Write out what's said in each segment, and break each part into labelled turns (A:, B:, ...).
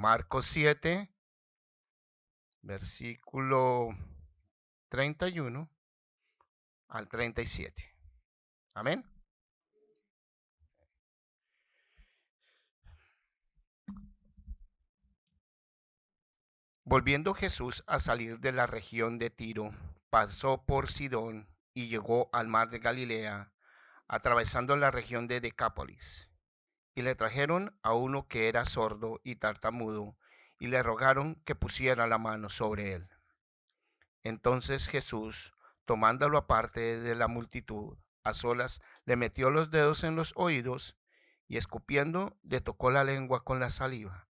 A: Marcos 7, versículo 31 al 37. Amén. Volviendo Jesús a salir de la región de Tiro, pasó por Sidón y llegó al mar de Galilea, atravesando la región de Decápolis. Y le trajeron a uno que era sordo y tartamudo, y le rogaron que pusiera la mano sobre él. Entonces Jesús, tomándolo aparte de la multitud, a solas, le metió los dedos en los oídos, y escupiendo, le tocó la lengua con la saliva.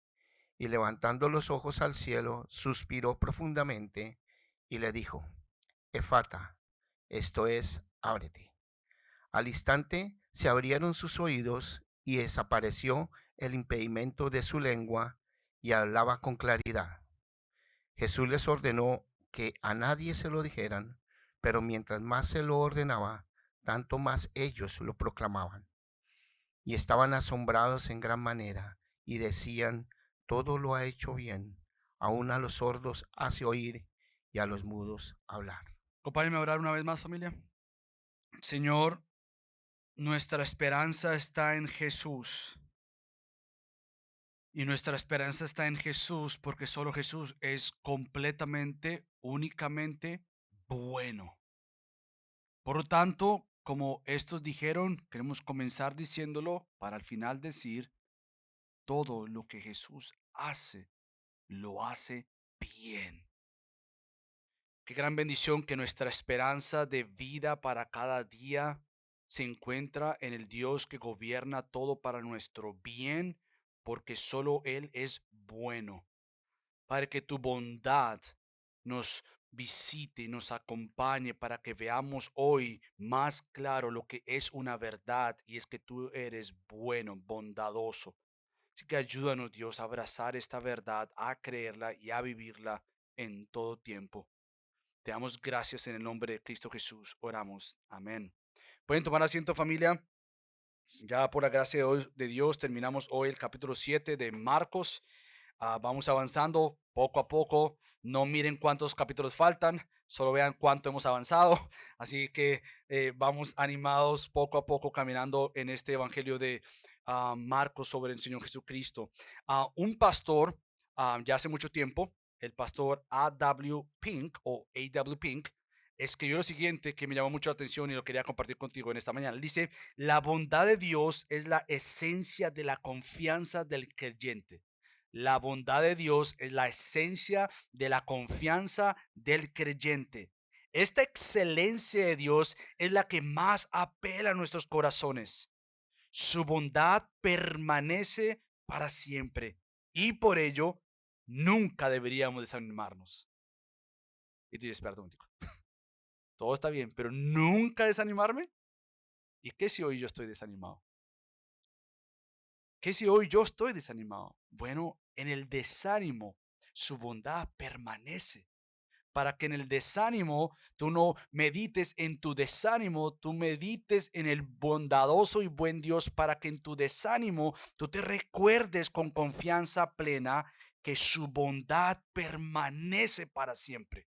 A: Y levantando los ojos al cielo, suspiró profundamente, y le dijo: Efata, esto es, ábrete. Al instante se abrieron sus oídos, y desapareció el impedimento de su lengua, y hablaba con claridad. Jesús les ordenó que a nadie se lo dijeran, pero mientras más se lo ordenaba, tanto más ellos lo proclamaban. Y estaban asombrados en gran manera, y decían: todo lo ha hecho bien, aun a los sordos hace oír, y a los mudos hablar.
B: Acompáñenme a orar una vez más, familia. Señor, nuestra esperanza está en Jesús. Y nuestra esperanza está en Jesús porque solo Jesús es completamente, únicamente bueno. Por lo tanto, como estos dijeron, queremos comenzar diciéndolo para al final decir: todo lo que Jesús hace, lo hace bien. Qué gran bendición que nuestra esperanza de vida para cada día se encuentra en el Dios que gobierna todo para nuestro bien, porque solo Él es bueno. Para que tu bondad nos visite y nos acompañe para que veamos hoy más claro lo que es una verdad, y es que tú eres bueno, bondadoso. Así que ayúdanos, Dios, a abrazar esta verdad, a creerla y a vivirla en todo tiempo. Te damos gracias en el nombre de Cristo Jesús. Oramos. Amén. Pueden tomar asiento, familia. Ya por la gracia de Dios terminamos hoy el capítulo 7 de Marcos. Vamos avanzando poco a poco. No miren cuántos capítulos faltan, solo vean cuánto hemos avanzado. Así que vamos animados poco a poco caminando en este evangelio de Marcos sobre el Señor Jesucristo. Un pastor, ya hace mucho tiempo, el pastor A.W. Pink o A.W. Pink, escribió lo siguiente que me llamó mucho la atención y lo quería compartir contigo en esta mañana. Él dice: la bondad de Dios es la esencia de la confianza del creyente. La bondad de Dios es la esencia de la confianza del creyente. Esta excelencia de Dios es la que más apela a nuestros corazones. Su bondad permanece para siempre y por ello nunca deberíamos desanimarnos. Y te dices: espérate un momentico, todo está bien, pero nunca desanimarme. ¿Y qué si hoy yo estoy desanimado? ¿Qué si hoy yo estoy desanimado? Bueno, en el desánimo su bondad permanece. Para que en el desánimo tú no medites en tu desánimo, tú medites en el bondadoso y buen Dios, para que en tu desánimo tú te recuerdes con confianza plena que su bondad permanece para siempre.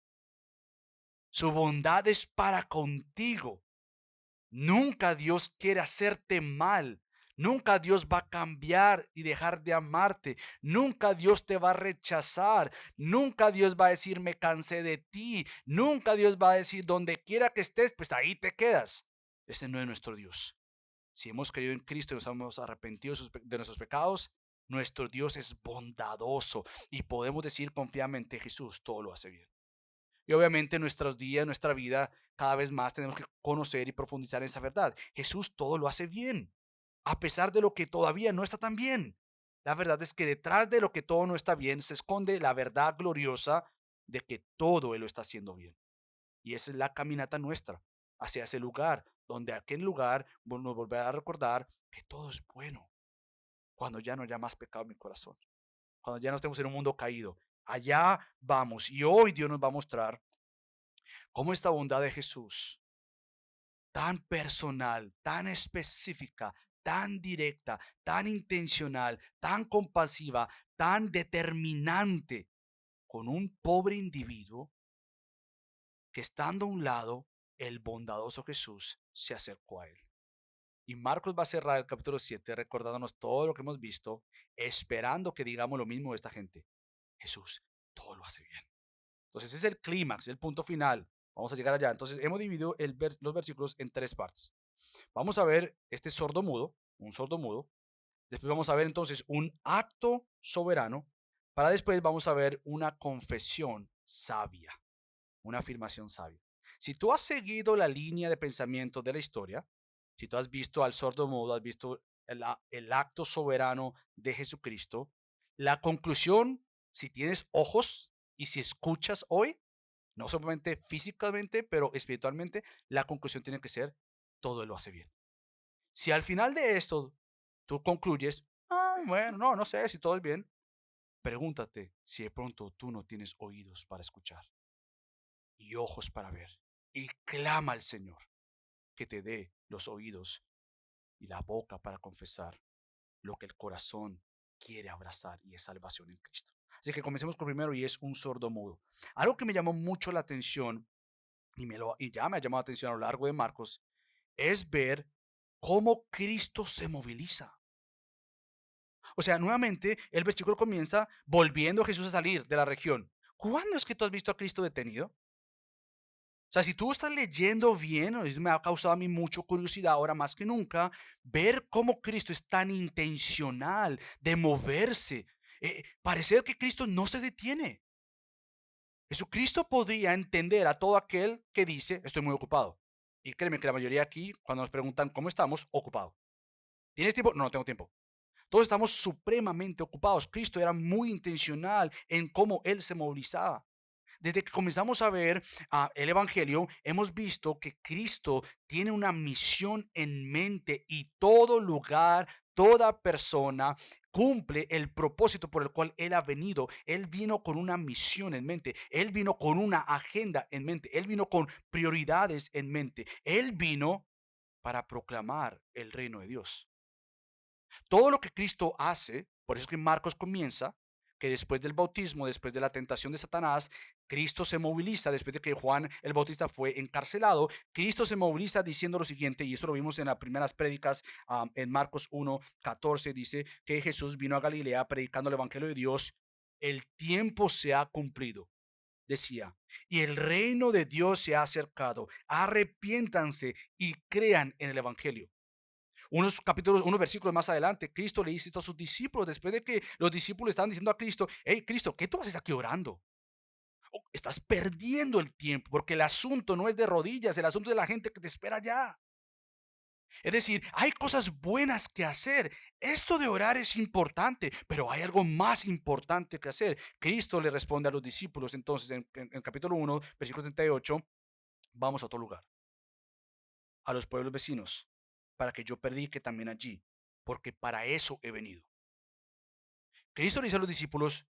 B: Su bondad es para contigo. Nunca Dios quiere hacerte mal. Nunca Dios va a cambiar y dejar de amarte. Nunca Dios te va a rechazar. Nunca Dios va a decir: me cansé de ti. Nunca Dios va a decir: donde quiera que estés, pues ahí te quedas. Ese no es nuestro Dios. Si hemos creído en Cristo y nos hemos arrepentido de nuestros pecados, nuestro Dios es bondadoso y podemos decir confiadamente: Jesús todo lo hace bien. Y obviamente en nuestros días, en nuestra vida, cada vez más tenemos que conocer y profundizar en esa verdad. Jesús todo lo hace bien, a pesar de lo que todavía no está tan bien. La verdad es que detrás de lo que todo no está bien se esconde la verdad gloriosa de que todo Él lo está haciendo bien. Y esa es la caminata nuestra hacia ese lugar, donde aquel lugar nos volverá a recordar que todo es bueno, cuando ya no haya más pecado en mi corazón, cuando ya no estemos en un mundo caído. Allá vamos, y hoy Dios nos va a mostrar cómo esta bondad de Jesús, tan personal, tan específica, tan directa, tan intencional, tan compasiva, tan determinante con un pobre individuo que, estando a un lado, el bondadoso Jesús se acercó a él. Y Marcos va a cerrar el capítulo 7 recordándonos todo lo que hemos visto, esperando que digamos lo mismo de esta gente. Jesús todo lo hace bien. Entonces ese es el clímax, el punto final. Vamos a llegar allá. Entonces hemos dividido los versículos en tres partes. Vamos a ver este sordo mudo, un sordo mudo. Después vamos a ver entonces un acto soberano. Para después vamos a ver una confesión sabia, una afirmación sabia. Si tú has seguido la línea de pensamiento de la historia, si tú has visto al sordo mudo, has visto el acto soberano de Jesucristo, la conclusión, si tienes ojos y si escuchas hoy, no solamente físicamente, pero espiritualmente, la conclusión tiene que ser, todo lo hace bien. Si al final de esto tú concluyes, bueno, no sé si todo es bien, pregúntate si de pronto tú no tienes oídos para escuchar y ojos para ver. Y clama al Señor que te dé los oídos y la boca para confesar lo que el corazón quiere abrazar, y es salvación en Cristo. Así que comencemos con primero, y es un sordo mudo. Algo que me llamó mucho la atención y ya me ha llamado la atención a lo largo de Marcos es ver cómo Cristo se moviliza. O sea, nuevamente el versículo comienza volviendo Jesús a salir de la región. ¿Cuándo es que tú has visto a Cristo detenido? O sea, si tú estás leyendo bien, eso me ha causado a mí mucha curiosidad ahora más que nunca, ver cómo Cristo es tan intencional de moverse. Parecer que Cristo no se detiene. Jesucristo podría entender a todo aquel que dice, estoy muy ocupado. Y créeme que la mayoría aquí, cuando nos preguntan cómo estamos, ocupado. ¿Tienes tiempo? No, no tengo tiempo. Todos estamos supremamente ocupados. Cristo era muy intencional en cómo Él se movilizaba. Desde que comenzamos a ver el Evangelio, hemos visto que Cristo tiene una misión en mente, y todo lugar, toda persona cumple el propósito por el cual Él ha venido. Él vino con una misión en mente. Él vino con una agenda en mente. Él vino con prioridades en mente. Él vino para proclamar el reino de Dios. Todo lo que Cristo hace, por eso es que Marcos comienza, que después del bautismo, después de la tentación de Satanás, Cristo se moviliza, después de que Juan el Bautista fue encarcelado, Cristo se moviliza diciendo lo siguiente, y esto lo vimos en las primeras prédicas, en Marcos 1:14, dice que Jesús vino a Galilea predicando el Evangelio de Dios. El tiempo se ha cumplido, decía, y el reino de Dios se ha acercado. Arrepiéntanse y crean en el Evangelio. Unos versículos más adelante, Cristo le dice esto a sus discípulos, después de que los discípulos estaban diciendo a Cristo, hey, Cristo, ¿qué tú haces aquí orando? Estás perdiendo el tiempo, porque el asunto no es de rodillas, el asunto es de la gente que te espera allá. Es decir, hay cosas buenas que hacer. Esto de orar es importante, pero hay algo más importante que hacer. Cristo le responde a los discípulos entonces en capítulo 1, versículo 38, vamos a otro lugar, a los pueblos vecinos, para que yo predique también allí, porque para eso he venido. Cristo le dice a los discípulos,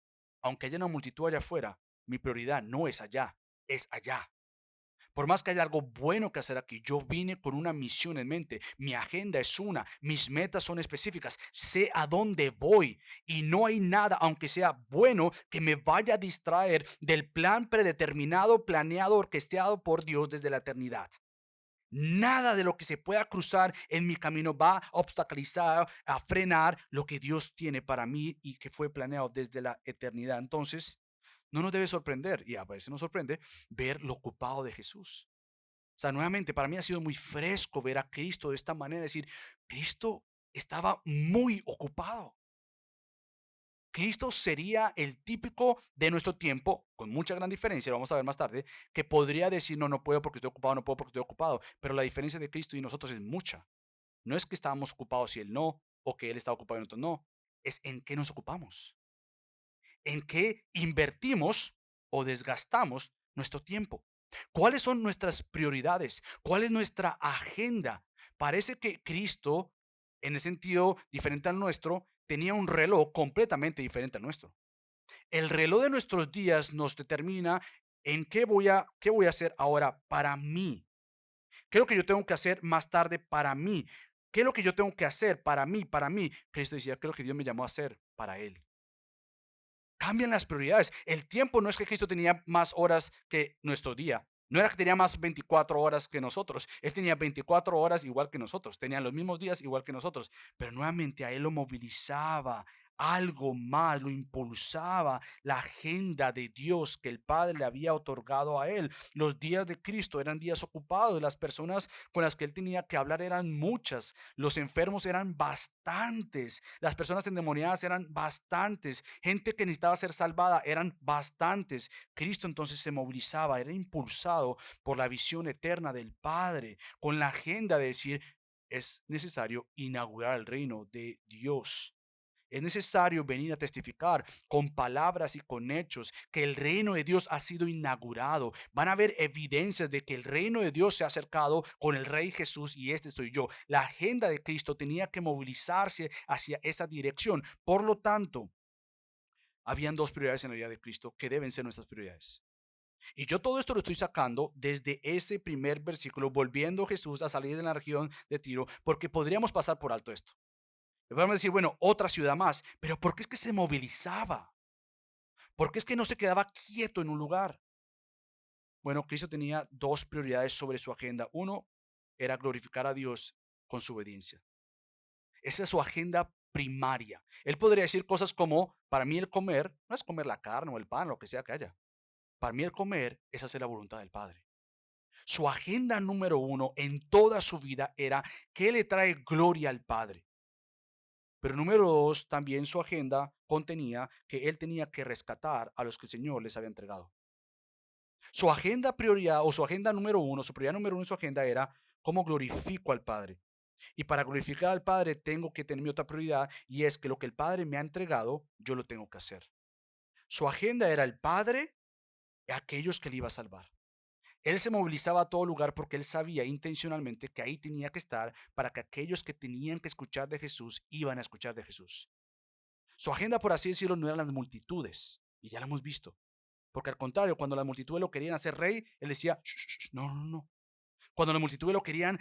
B: aunque haya una multitud allá afuera, mi prioridad no es allá, es allá. Por más que haya algo bueno que hacer aquí, yo vine con una misión en mente. Mi agenda es una, mis metas son específicas, sé a dónde voy, y no hay nada, aunque sea bueno, que me vaya a distraer del plan predeterminado, planeado, orquestado por Dios desde la eternidad. Nada de lo que se pueda cruzar en mi camino va a obstaculizar, a frenar lo que Dios tiene para mí y que fue planeado desde la eternidad. Entonces, no nos debe sorprender, y a veces nos sorprende, ver lo ocupado de Jesús. O sea, nuevamente, para mí ha sido muy fresco ver a Cristo de esta manera, decir, Cristo estaba muy ocupado. Cristo sería el típico de nuestro tiempo, con mucha gran diferencia, lo vamos a ver más tarde, que podría decir, no, no puedo porque estoy ocupado, no puedo porque estoy ocupado. Pero la diferencia de Cristo y nosotros es mucha. No es que estábamos ocupados y Él no, o que Él estaba ocupado y nosotros no. Es en qué nos ocupamos, en qué invertimos o desgastamos nuestro tiempo. ¿Cuáles son nuestras prioridades? ¿Cuál es nuestra agenda? Parece que Cristo, en el sentido diferente al nuestro, tenía un reloj completamente diferente al nuestro. El reloj de nuestros días nos determina en qué voy a hacer ahora para mí. ¿Qué es lo que yo tengo que hacer más tarde para mí? ¿Qué es lo que yo tengo que hacer para mí, para mí? Cristo decía, ¿qué es lo que Dios me llamó a hacer para Él? Cambian las prioridades. El tiempo no es que Cristo tenía más horas que nuestro día. No era que tenía más 24 horas que nosotros. Él tenía 24 horas igual que nosotros. Tenía los mismos días igual que nosotros. Pero nuevamente a él lo movilizaba algo más, lo impulsaba la agenda de Dios que el Padre le había otorgado a él. Los días de Cristo eran días ocupados. Las personas con las que él tenía que hablar eran muchas. Los enfermos eran bastantes. Las personas endemoniadas eran bastantes. Gente que necesitaba ser salvada eran bastantes. Cristo entonces se movilizaba, era impulsado por la visión eterna del Padre, con la agenda de decir, es necesario inaugurar el reino de Dios. Es necesario venir a testificar con palabras y con hechos que el reino de Dios ha sido inaugurado. Van a haber evidencias de que el reino de Dios se ha acercado con el Rey Jesús y este soy yo. La agenda de Cristo tenía que movilizarse hacia esa dirección. Por lo tanto, habían dos prioridades en la vida de Cristo que deben ser nuestras prioridades. Y yo todo esto lo estoy sacando desde ese primer versículo, volviendo Jesús a salir de la región de Tiro, porque podríamos pasar por alto esto. Vamos a decir, bueno, otra ciudad más, pero ¿por qué es que se movilizaba? ¿Por qué es que no se quedaba quieto en un lugar? Bueno, Cristo tenía dos prioridades sobre su agenda. Uno era glorificar a Dios con su obediencia. Esa es su agenda primaria. Él podría decir cosas como, para mí el comer no es comer la carne o el pan, lo que sea que haya. Para mí el comer es hacer la voluntad del Padre. Su agenda número uno en toda su vida era qué le trae gloria al Padre. Pero número dos, también su agenda contenía que él tenía que rescatar a los que el Señor les había entregado. Su agenda prioridad o su agenda número uno, su prioridad número uno en su agenda era cómo glorifico al Padre. Y para glorificar al Padre tengo que tener mi otra prioridad y es que lo que el Padre me ha entregado, yo lo tengo que hacer. Su agenda era el Padre y aquellos que le iba a salvar. Él se movilizaba a todo lugar porque él sabía intencionalmente que ahí tenía que estar para que aquellos que tenían que escuchar de Jesús iban a escuchar de Jesús. Su agenda, por así decirlo, no eran las multitudes, y ya lo hemos visto. Porque al contrario, cuando las multitudes lo querían hacer rey, él decía, "Shh, no, no, no". Cuando las multitudes lo querían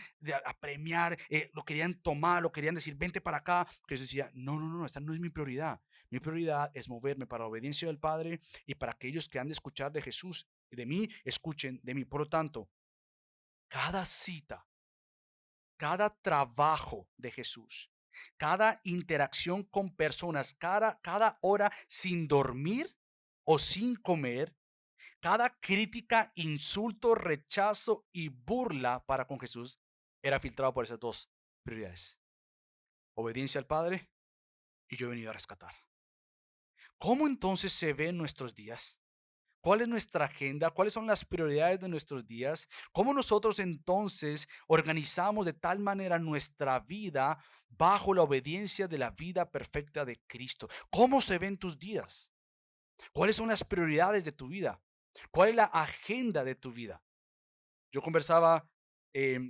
B: premiar, lo querían tomar, lo querían decir, vente para acá, Jesús decía, no, no, no, esta no es mi prioridad. Mi prioridad es moverme para la obediencia del Padre y para aquellos que han de escuchar de Jesús y de mí, escuchen de mí. Por lo tanto, cada cita, cada trabajo de Jesús, cada interacción con personas, cada hora sin dormir o sin comer, cada crítica, insulto, rechazo y burla para con Jesús era filtrado por esas dos prioridades. Obediencia al Padre y yo he venido a rescatar. ¿Cómo entonces se ve en nuestros días? ¿Cuál es nuestra agenda? ¿Cuáles son las prioridades de nuestros días? ¿Cómo nosotros entonces organizamos de tal manera nuestra vida bajo la obediencia de la vida perfecta de Cristo? ¿Cómo se ven tus días? ¿Cuáles son las prioridades de tu vida? ¿Cuál es la agenda de tu vida? Yo conversaba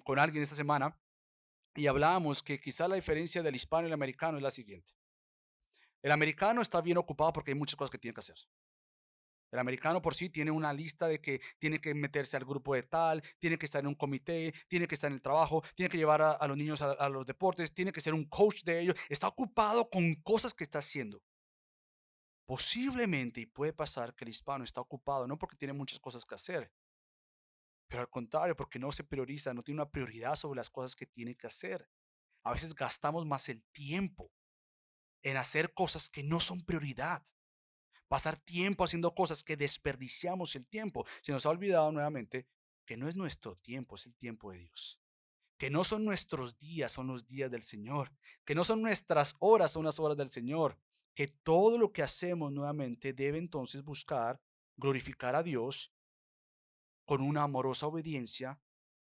B: con alguien esta semana y hablábamos que quizá la diferencia del hispano y el americano es la siguiente. El americano está bien ocupado porque hay muchas cosas que tiene que hacer. El americano por sí tiene una lista de que tiene que meterse al grupo de tal, tiene que estar en un comité, tiene que estar en el trabajo, tiene que llevar a los niños a los deportes, tiene que ser un coach de ellos. Está ocupado con cosas que está haciendo. Posiblemente, y puede pasar que el hispano está ocupado no porque tiene muchas cosas que hacer, pero al contrario, porque no se prioriza, no tiene una prioridad sobre las cosas que tiene que hacer. A veces gastamos más el tiempo en hacer cosas que no son prioridad. Pasar tiempo haciendo cosas que desperdiciamos el tiempo. Se nos ha olvidado nuevamente que no es nuestro tiempo, es el tiempo de Dios. Que no son nuestros días, son los días del Señor. Que no son nuestras horas, son las horas del Señor. Que todo lo que hacemos nuevamente debe entonces buscar glorificar a Dios con una amorosa obediencia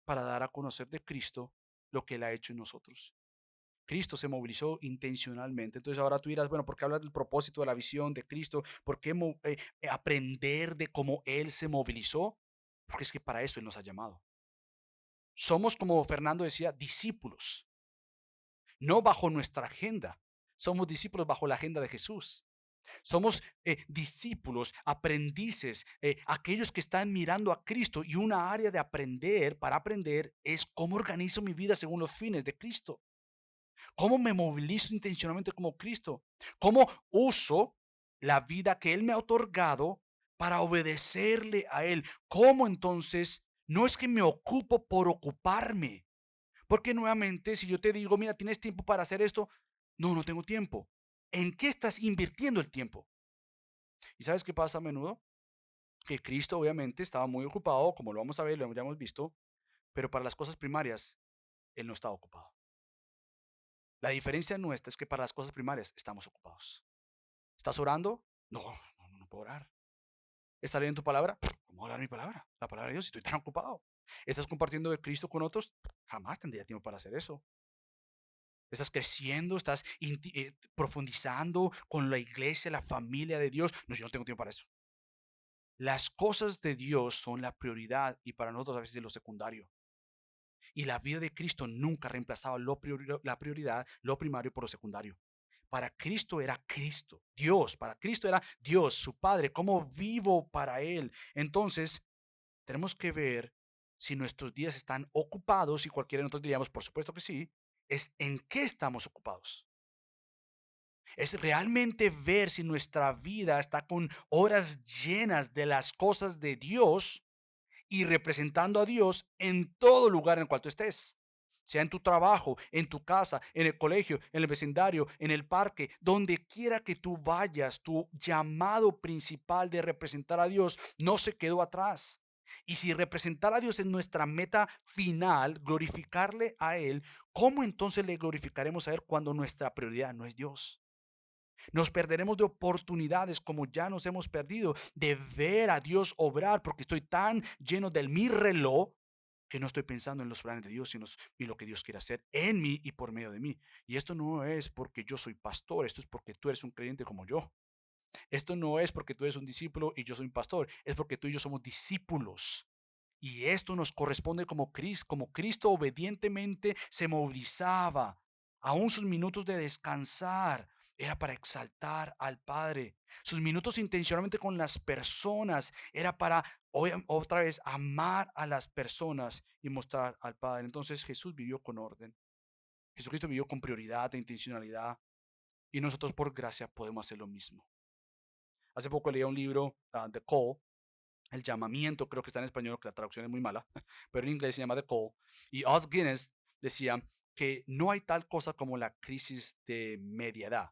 B: para dar a conocer de Cristo lo que Él ha hecho en nosotros. Cristo se movilizó intencionalmente. Entonces ahora tú dirás, bueno, ¿por qué hablas del propósito de la visión de Cristo? ¿Por qué aprender de cómo Él se movilizó? Porque es que para eso Él nos ha llamado. Somos, como Fernando decía, discípulos, no bajo nuestra agenda. Somos discípulos bajo la agenda de Jesús. Somos discípulos, aprendices, aquellos que están mirando a Cristo y una área de aprender, para aprender, es cómo organizo mi vida según los fines de Cristo. ¿Cómo me movilizo intencionalmente como Cristo? ¿Cómo uso la vida que Él me ha otorgado para obedecerle a Él. ¿Cómo entonces? No es que me ocupo por ocuparme. Porque nuevamente, si yo te digo, mira, ¿tienes tiempo para hacer esto? No, no tengo tiempo. ¿En qué estás invirtiendo el tiempo? ¿Y sabes qué pasa a menudo? Que Cristo obviamente estaba muy ocupado, como lo vamos a ver, lo ya hemos visto, pero para las cosas primarias, Él no estaba ocupado. La diferencia nuestra es que para las cosas primarias estamos ocupados. ¿Estás orando? No, no puedo orar. ¿Estás leyendo tu palabra? ¿Cómo voy a orar mi palabra? La palabra de Dios, si estoy tan ocupado. ¿Estás compartiendo de Cristo con otros? Jamás tendría tiempo para hacer eso. Estás creciendo, estás profundizando con la iglesia, la familia de Dios. No, yo no tengo tiempo para eso. Las cosas de Dios son la prioridad y para nosotros a veces es lo secundario. Y la vida de Cristo nunca reemplazaba la prioridad, lo primario por lo secundario. Para Cristo era Cristo, Dios. Para Cristo era Dios, su Padre. ¿Cómo vivo para Él? Entonces, tenemos que ver si nuestros días están ocupados y cualquiera de nosotros diríamos, por supuesto que sí, es en qué estamos ocupados. Es realmente ver si nuestra vida está con horas llenas de las cosas de Dios y representando a Dios en todo lugar en el cual tú estés. Sea en tu trabajo, en tu casa, en el colegio, en el vecindario, en el parque, donde quiera que tú vayas, tu llamado principal de representar a Dios no se quedó atrás. Y si representar a Dios es nuestra meta final, glorificarle a Él, ¿cómo entonces le glorificaremos a Él cuando nuestra prioridad no es Dios? Nos perderemos de oportunidades como ya nos hemos perdido de ver a Dios obrar porque estoy tan lleno del mi reloj que no estoy pensando en los planes de Dios sino en lo que Dios quiere hacer en mí y por medio de mí. Y esto no es porque yo soy pastor, esto es porque tú eres un creyente como yo. Esto no es porque tú eres un discípulo y yo soy un pastor, es porque tú y yo somos discípulos. Y esto nos corresponde como Cristo obedientemente se movilizaba. Aún sus minutos de descansar era para exaltar al Padre. Sus minutos intencionalmente con las personas era para otra vez amar a las personas y mostrar al Padre. Entonces Jesús vivió con orden. Jesucristo vivió con prioridad e intencionalidad. Y nosotros por gracia podemos hacer lo mismo. Hace poco leí un libro, The Call, el llamamiento, creo que está en español, que la traducción es muy mala, pero en inglés se llama The Call. Y Os Guinness decía que no hay tal cosa como la crisis de media edad.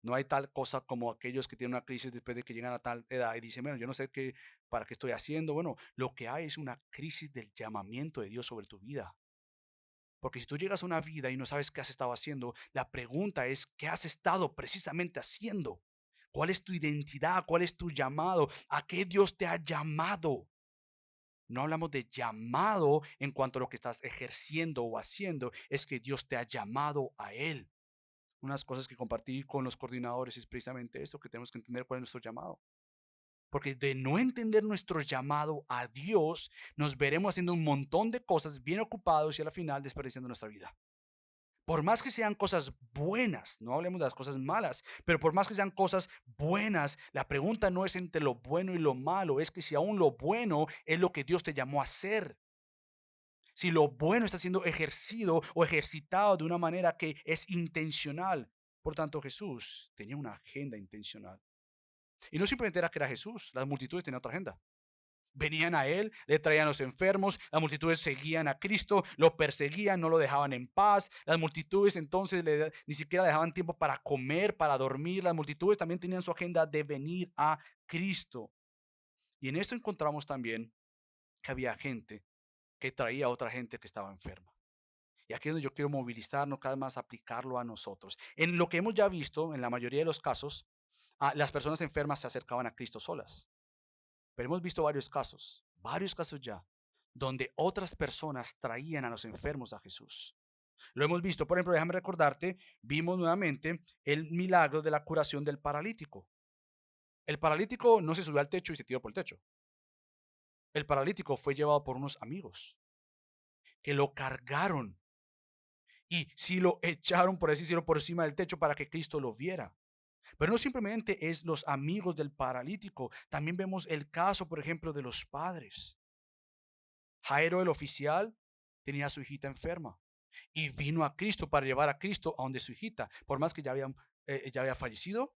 B: No hay tal cosa como aquellos que tienen una crisis después de que llegan a tal edad y dicen, bueno, yo no sé qué, para qué estoy haciendo. Bueno, lo que hay es una crisis del llamamiento de Dios sobre tu vida. Porque si tú llegas a una vida y no sabes qué has estado haciendo, la pregunta es, ¿qué has estado precisamente haciendo? ¿Cuál es tu identidad? ¿Cuál es tu llamado? ¿A qué Dios te ha llamado? No hablamos de llamado en cuanto a lo que estás ejerciendo o haciendo, es que Dios te ha llamado a Él. Unas cosas que compartí con los coordinadores es precisamente esto, que tenemos que entender cuál es nuestro llamado. Porque de no entender nuestro llamado a Dios, nos veremos haciendo un montón de cosas bien ocupados y a la final desperdiciando nuestra vida. Por más que sean cosas buenas, no hablemos de las cosas malas, pero por más que sean cosas buenas, la pregunta no es entre lo bueno y lo malo, es que si aún lo bueno es lo que Dios te llamó a hacer. Si lo bueno está siendo ejercido o ejercitado de una manera que es intencional. Por tanto, Jesús tenía una agenda intencional. Y no simplemente era que era Jesús, las multitudes tenían otra agenda. Venían a él, le traían a los enfermos, las multitudes seguían a Cristo, lo perseguían, no lo dejaban en paz. Las multitudes entonces ni siquiera dejaban tiempo para comer, para dormir. Las multitudes también tenían su agenda de venir a Cristo. Y en esto encontramos también que había gente que traía a otra gente que estaba enferma. Y aquí es donde yo quiero movilizarnos cada vez más, aplicarlo a nosotros. En lo que hemos ya visto, en la mayoría de los casos, las personas enfermas se acercaban a Cristo solas. Pero hemos visto varios casos ya, donde otras personas traían a los enfermos a Jesús. Lo hemos visto, por ejemplo, déjame recordarte, vimos nuevamente el milagro de la curación del paralítico. El paralítico no se subió al techo y se tiró por el techo. El paralítico fue llevado por unos amigos que lo cargaron y sí lo echaron, por así decirlo, por encima del techo para que Cristo lo viera. Pero no simplemente es los amigos del paralítico, también vemos el caso, por ejemplo, de los padres. Jairo, el oficial, tenía a su hijita enferma y vino a Cristo para llevar a Cristo a donde su hijita, por más que ya había fallecido,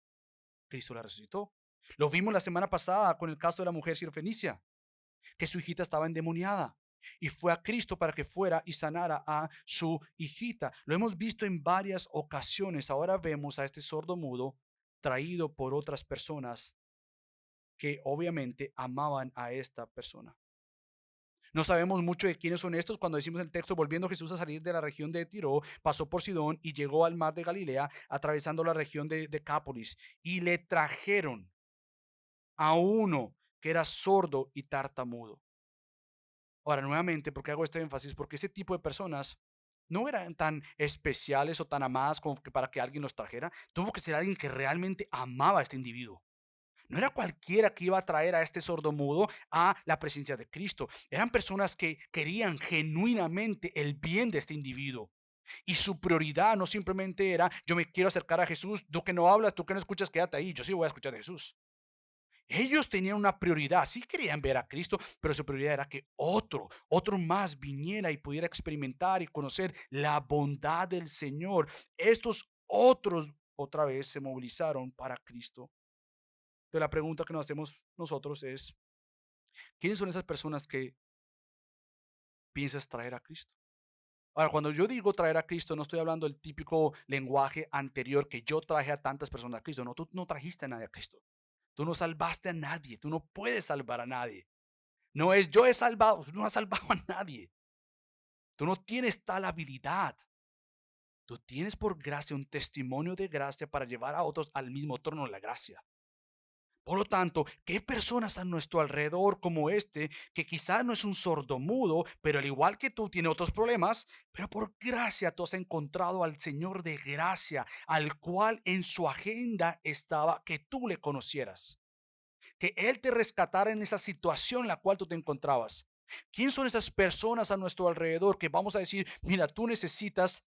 B: Cristo la resucitó. Lo vimos la semana pasada con el caso de la mujer sirofenicia, que su hijita estaba endemoniada y fue a Cristo para que fuera y sanara a su hijita. Lo hemos visto en varias ocasiones. Ahora vemos a este sordo mudo traído por otras personas que obviamente amaban a esta persona. No sabemos mucho de quiénes son estos. Cuando decimos el texto, volviendo Jesús a salir de la región de Tiro, pasó por Sidón y llegó al mar de Galilea, atravesando la región de Decápolis, y le trajeron a uno que era sordo y tartamudo. Ahora, nuevamente, ¿por qué hago este énfasis? Porque ese tipo de personas no eran tan especiales o tan amadas como que para que alguien los trajera. Tuvo que ser alguien que realmente amaba a este individuo. No era cualquiera que iba a traer a este sordomudo a la presencia de Cristo. Eran personas que querían genuinamente el bien de este individuo. Y su prioridad no simplemente era, yo me quiero acercar a Jesús, tú que no hablas, tú que no escuchas, quédate ahí, yo sí voy a escuchar a Jesús. Ellos tenían una prioridad, sí querían ver a Cristo, pero su prioridad era que otro más viniera y pudiera experimentar y conocer la bondad del Señor. Estos otros otra vez se movilizaron para Cristo. Entonces la pregunta que nos hacemos nosotros es, ¿quiénes son esas personas que piensas traer a Cristo? Ahora, cuando yo digo traer a Cristo, no estoy hablando del típico lenguaje anterior que yo traje a tantas personas a Cristo. No, tú no trajiste a nadie a Cristo. Tú no salvaste a nadie. Tú no puedes salvar a nadie. No es yo he salvado, tú no has salvado a nadie. Tú no tienes tal habilidad. Tú tienes por gracia un testimonio de gracia para llevar a otros al mismo trono de la gracia. Por lo tanto, ¿qué personas a nuestro alrededor como este, que quizás no es un sordomudo, pero al igual que tú tiene otros problemas, pero por gracia tú has encontrado al Señor de gracia, al cual en su agenda estaba que tú le conocieras, que Él te rescatara en esa situación en la cual tú te encontrabas? ¿Quién son esas personas a nuestro alrededor que vamos a decir, mira, tú necesitas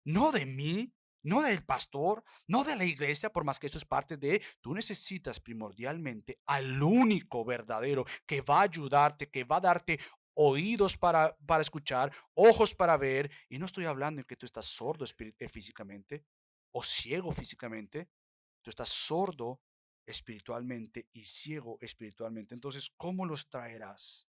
B: no de mí, no del pastor, no de la iglesia, por más que eso es parte de, tú necesitas primordialmente al único verdadero que va a ayudarte, que va a darte oídos para escuchar, ojos para ver, y no estoy hablando en que tú estás sordo físicamente o ciego físicamente, tú estás sordo espiritualmente y ciego espiritualmente. Entonces, ¿cómo los traerás?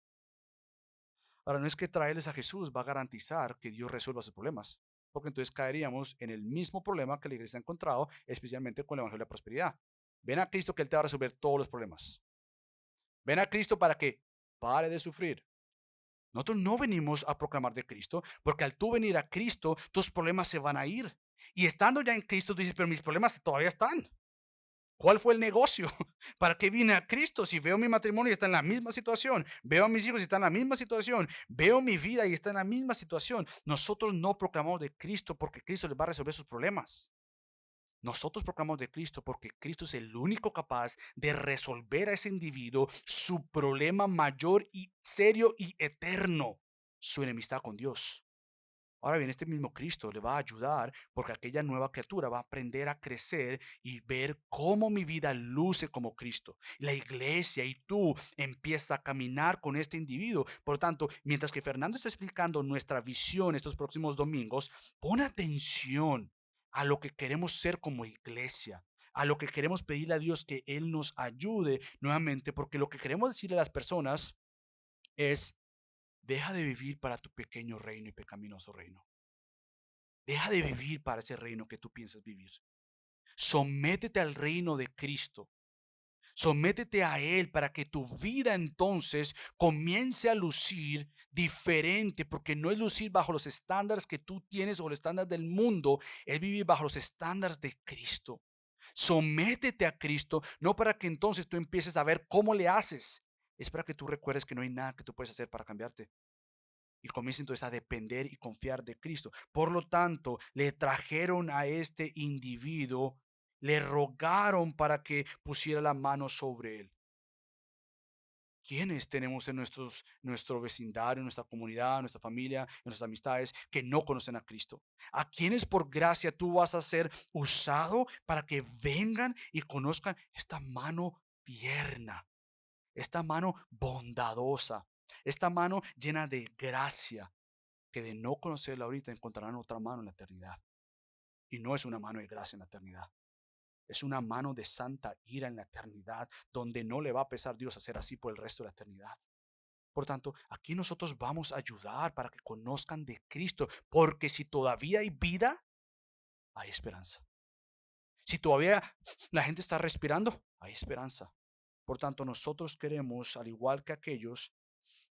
B: Ahora, no es que traerles a Jesús va a garantizar que Dios resuelva sus problemas, porque entonces caeríamos en el mismo problema que la iglesia ha encontrado, especialmente con el Evangelio de la Prosperidad. Ven a Cristo que Él te va a resolver todos los problemas. Ven a Cristo para que pare de sufrir. Nosotros no venimos a proclamar de Cristo, porque al tú venir a Cristo, tus problemas se van a ir. Y estando ya en Cristo, tú dices, pero mis problemas todavía están. ¿Cuál fue el negocio? ¿Para qué vine a Cristo? Si veo mi matrimonio y está en la misma situación, veo a mis hijos y están en la misma situación, veo mi vida y está en la misma situación. Nosotros no proclamamos de Cristo porque Cristo les va a resolver sus problemas. Nosotros proclamamos de Cristo porque Cristo es el único capaz de resolver a ese individuo su problema mayor y serio y eterno, su enemistad con Dios. Ahora bien, este mismo Cristo le va a ayudar porque aquella nueva criatura va a aprender a crecer y ver cómo mi vida luce como Cristo. La iglesia y tú empiezas a caminar con este individuo. Por lo tanto, mientras que Fernando está explicando nuestra visión estos próximos domingos, pon atención a lo que queremos ser como iglesia, a lo que queremos pedirle a Dios que Él nos ayude nuevamente, porque lo que queremos decirle a las personas es, deja de vivir para tu pequeño reino y pecaminoso reino. Deja de vivir para ese reino que tú piensas vivir. Sométete al reino de Cristo. Sométete a Él para que tu vida entonces comience a lucir diferente, porque no es lucir bajo los estándares que tú tienes o los estándares del mundo, es vivir bajo los estándares de Cristo. Sométete a Cristo, no para que entonces tú empieces a ver cómo le haces, es para que tú recuerdes que no hay nada que tú puedes hacer para cambiarte y comienza entonces a depender y confiar de Cristo. Por lo tanto, le trajeron a este individuo, le rogaron para que pusiera la mano sobre él. ¿Quiénes tenemos en nuestro vecindario, en nuestra comunidad, en nuestra familia, en nuestras amistades que no conocen a Cristo? ¿A quienes por gracia tú vas a ser usado para que vengan y conozcan esta mano tierna, esta mano bondadosa, esta mano llena de gracia, que de no conocerla ahorita encontrarán otra mano en la eternidad? Y no es una mano de gracia en la eternidad. Es una mano de santa ira en la eternidad, donde no le va a pesar Dios hacer así por el resto de la eternidad. Por tanto, aquí nosotros vamos a ayudar para que conozcan de Cristo, porque si todavía hay vida, hay esperanza. Si todavía la gente está respirando, hay esperanza. Por tanto, nosotros queremos, al igual que aquellos,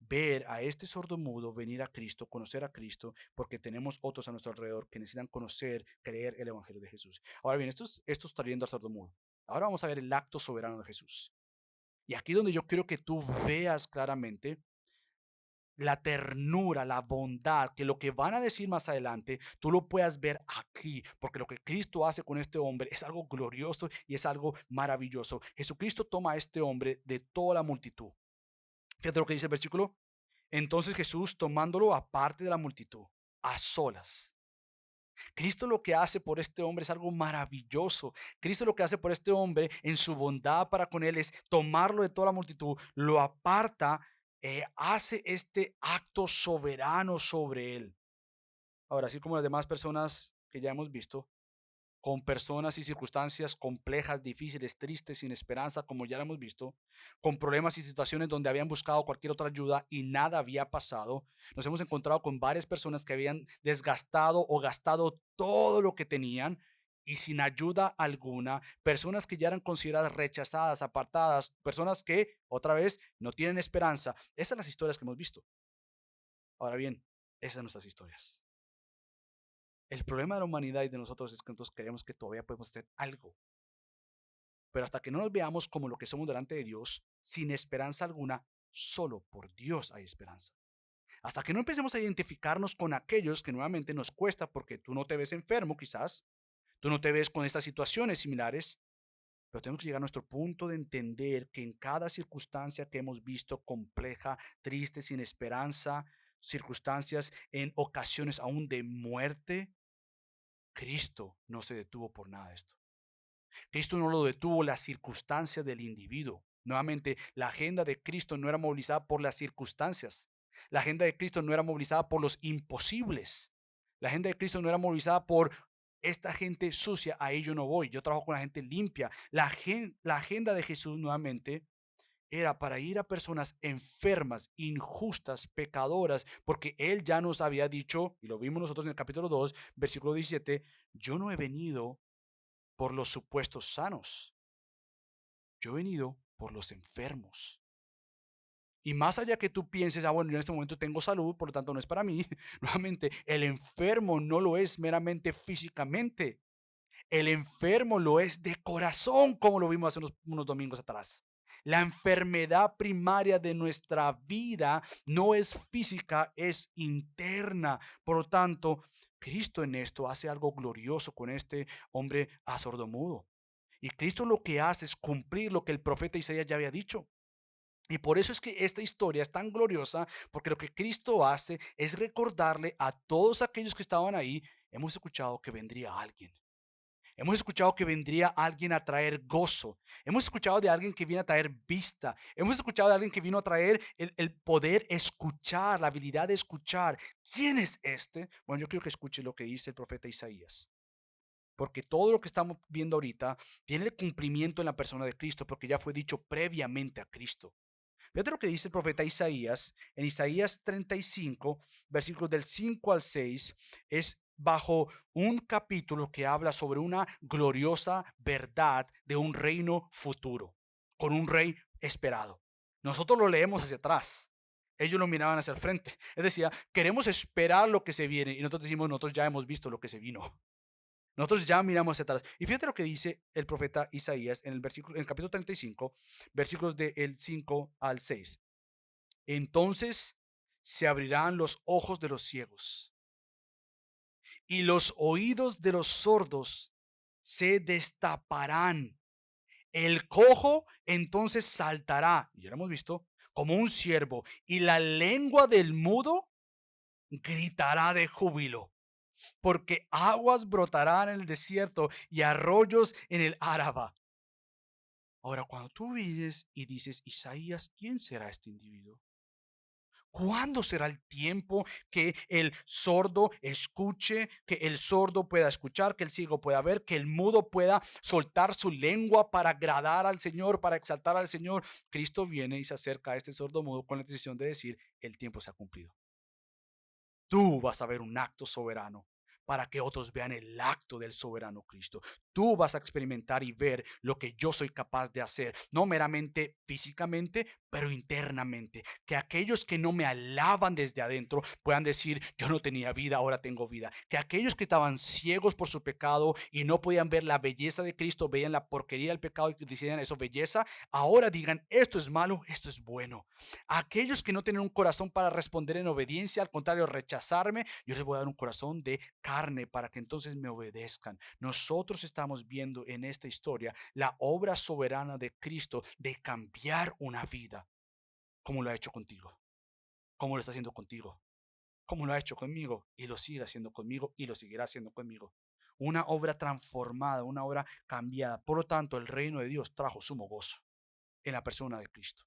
B: ver a este sordomudo venir a Cristo, conocer a Cristo, porque tenemos otros a nuestro alrededor que necesitan conocer, creer el Evangelio de Jesús. Ahora bien, esto está viendo al sordomudo. Ahora vamos a ver el acto soberano de Jesús. Y aquí donde yo quiero que tú veas claramente la ternura, la bondad, que lo que van a decir más adelante, tú lo puedas ver aquí, porque lo que Cristo hace con este hombre es algo glorioso y es algo maravilloso. Jesucristo toma a este hombre de toda la multitud. Fíjate lo que dice el versículo. Entonces Jesús, tomándolo aparte de la multitud, a solas. Cristo lo que hace por este hombre es algo maravilloso. Cristo lo que hace por este hombre en su bondad para con él es tomarlo de toda la multitud, lo aparta, hace este acto soberano sobre él. Ahora, así como las demás personas que ya hemos visto, con personas y circunstancias complejas, difíciles, tristes, sin esperanza, como ya lo hemos visto, con problemas y situaciones donde habían buscado cualquier otra ayuda y nada había pasado. Nos hemos encontrado con varias personas que habían desgastado o gastado todo lo que tenían y sin ayuda alguna, personas que ya eran consideradas rechazadas, apartadas, personas que, otra vez, no tienen esperanza. Esas son las historias que hemos visto. Ahora bien, esas son nuestras historias. El problema de la humanidad y de nosotros es que nosotros creemos que todavía podemos hacer algo. Pero hasta que no nos veamos como lo que somos delante de Dios, sin esperanza alguna, solo por Dios hay esperanza. Hasta que no empecemos a identificarnos con aquellos que nuevamente nos cuesta porque tú no te ves enfermo quizás, tú no te ves con estas situaciones similares, pero tenemos que llegar a nuestro punto de entender que en cada circunstancia que hemos visto compleja, triste, sin esperanza, circunstancias en ocasiones aún de muerte, Cristo no se detuvo por nada de esto. Cristo no lo detuvo la circunstancia del individuo. Nuevamente, la agenda de Cristo no era movilizada por las circunstancias. La agenda de Cristo no era movilizada por los imposibles. La agenda de Cristo no era movilizada por esta gente sucia, ahí yo no voy, yo trabajo con la gente limpia. La agenda de Jesús nuevamente era para ir a personas enfermas, injustas, pecadoras, porque Él ya nos había dicho, y lo vimos nosotros en el capítulo 2, versículo 17, yo no he venido por los supuestos sanos. Yo he venido por los enfermos. Y más allá que tú pienses, bueno, yo en este momento tengo salud, por lo tanto no es para mí. Nuevamente, el enfermo no lo es meramente físicamente. El enfermo lo es de corazón, como lo vimos hace unos domingos atrás. La enfermedad primaria de nuestra vida no es física, es interna. Por lo tanto, Cristo en esto hace algo glorioso con este hombre sordomudo. Y Cristo lo que hace es cumplir lo que el profeta Isaías ya había dicho. Y por eso es que esta historia es tan gloriosa, porque lo que Cristo hace es recordarle a todos aquellos que estaban ahí, hemos escuchado que vendría alguien. Hemos escuchado que vendría alguien a traer gozo. Hemos escuchado de alguien que viene a traer vista. Hemos escuchado de alguien que vino a traer el poder escuchar, la habilidad de escuchar. ¿Quién es este? Bueno, yo quiero que escuche lo que dice el profeta Isaías. Porque todo lo que estamos viendo ahorita tiene el cumplimiento en la persona de Cristo, porque ya fue dicho previamente a Cristo. Fíjate lo que dice el profeta Isaías. En Isaías 35, versículos del 5 al 6, es bajo un capítulo que habla sobre una gloriosa verdad de un reino futuro, con un rey esperado. Nosotros lo leemos hacia atrás. Ellos lo miraban hacia el frente. Es decir, queremos esperar lo que se viene y nosotros decimos, nosotros ya hemos visto lo que se vino. Nosotros ya miramos hacia atrás. Y fíjate lo que dice el profeta Isaías en el versículo, en el capítulo 35, versículos del 5 al 6. Entonces se abrirán los ojos de los ciegos y los oídos de los sordos se destaparán. El cojo entonces saltará, y ya lo hemos visto, como un ciervo, y la lengua del mudo gritará de júbilo, porque aguas brotarán en el desierto y arroyos en el Áraba. Ahora, cuando tú vienes y dices, Isaías, ¿quién será este individuo? ¿Cuándo será el tiempo que el sordo escuche, que el sordo pueda escuchar, que el ciego pueda ver, que el mudo pueda soltar su lengua para agradar al Señor, para exaltar al Señor? Cristo viene y se acerca a este sordo mudo con la decisión de decir, el tiempo se ha cumplido. Tú vas a ver un acto soberano para que otros vean el acto del soberano Cristo. Tú vas a experimentar y ver lo que yo soy capaz de hacer, no meramente físicamente, pero internamente. Que aquellos que no me alaban desde adentro puedan decir, yo no tenía vida, ahora tengo vida. Que aquellos que estaban ciegos por su pecado y no podían ver la belleza de Cristo, veían la porquería del pecado y decían eso belleza, ahora digan, esto es malo, esto es bueno. Aquellos que no tienen un corazón para responder en obediencia, al contrario, rechazarme, yo les voy a dar un corazón de carne para que entonces me obedezcan. Nosotros estamos viendo en esta historia la obra soberana de Cristo de cambiar una vida, como lo ha hecho contigo, como lo está haciendo contigo, como lo ha hecho conmigo y lo sigue haciendo conmigo y lo seguirá haciendo conmigo. Una obra transformada, una obra cambiada. Por lo tanto, el reino de Dios trajo sumo gozo en la persona de Cristo.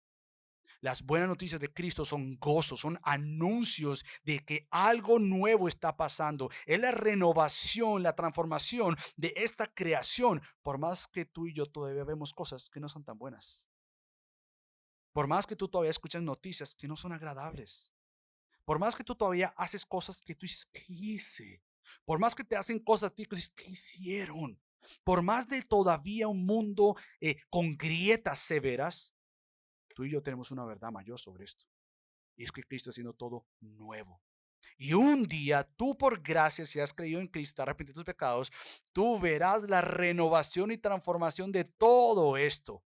B: Las buenas noticias de Cristo son gozos, son anuncios de que algo nuevo está pasando. Es la renovación, la transformación de esta creación. Por más que tú y yo todavía vemos cosas que no son tan buenas. Por más que tú todavía escuchas noticias que no son agradables. Por más que tú todavía haces cosas que tú dices, ¿qué hice? Por más que te hacen cosas a ti que dices, ¿qué hicieron? Por más de todavía un mundo con grietas severas, tú y yo tenemos una verdad mayor sobre esto. Y es que Cristo está haciendo todo nuevo. Y un día tú por gracia, si has creído en Cristo, te arrepientes de tus pecados, tú verás la renovación y transformación de todo esto,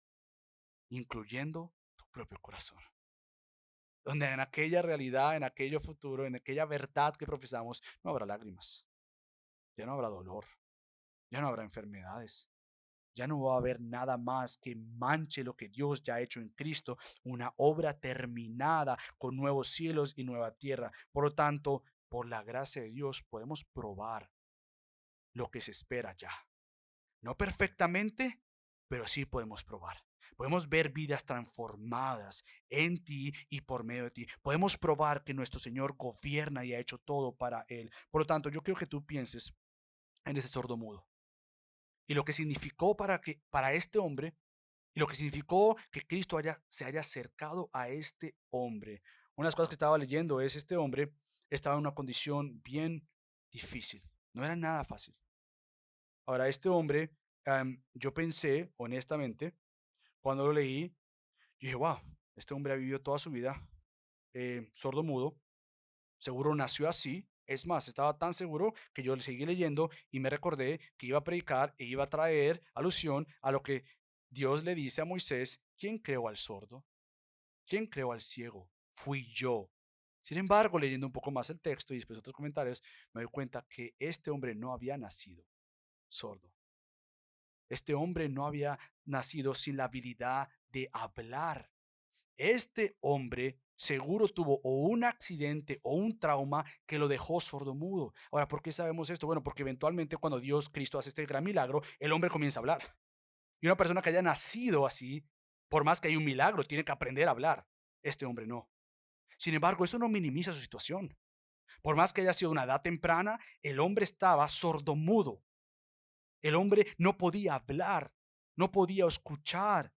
B: incluyendo tu propio corazón. Donde en aquella realidad, en aquello futuro, en aquella verdad que profesamos, no habrá lágrimas, ya no habrá dolor, ya no habrá enfermedades, ya no va a haber nada más que manche lo que Dios ya ha hecho en Cristo, una obra terminada con nuevos cielos y nueva tierra. Por lo tanto, por la gracia de Dios podemos probar lo que se espera ya. No perfectamente, pero sí podemos probar. Podemos ver vidas transformadas en ti y por medio de ti. Podemos probar que nuestro Señor gobierna y ha hecho todo para Él. Por lo tanto, yo quiero que tú pienses en ese sordo mudo y lo que significó para este hombre y lo que significó que Cristo se haya acercado a este hombre. Una de las cosas que estaba leyendo es este hombre estaba en una condición bien difícil. No era nada fácil. Ahora, este hombre, yo pensé, honestamente, cuando lo leí, yo dije, wow, este hombre ha vivido toda su vida sordo mudo, seguro nació así. Es más, estaba tan seguro que yo le seguí leyendo y me recordé que iba a predicar e iba a traer alusión a lo que Dios le dice a Moisés, ¿quién creó al sordo? ¿Quién creó al ciego? Fui yo. Sin embargo, leyendo un poco más el texto y después otros comentarios, me doy cuenta que este hombre no había nacido sordo. Este hombre no había nacido sin la habilidad de hablar. Este hombre seguro tuvo o un accidente o un trauma que lo dejó sordomudo. Ahora, ¿por qué sabemos esto? Bueno, porque eventualmente cuando Dios Cristo hace este gran milagro, el hombre comienza a hablar. Y una persona que haya nacido así, por más que hay un milagro, tiene que aprender a hablar. Este hombre no. Sin embargo, eso no minimiza su situación. Por más que haya sido una edad temprana, el hombre estaba sordomudo. El hombre no podía hablar, no podía escuchar.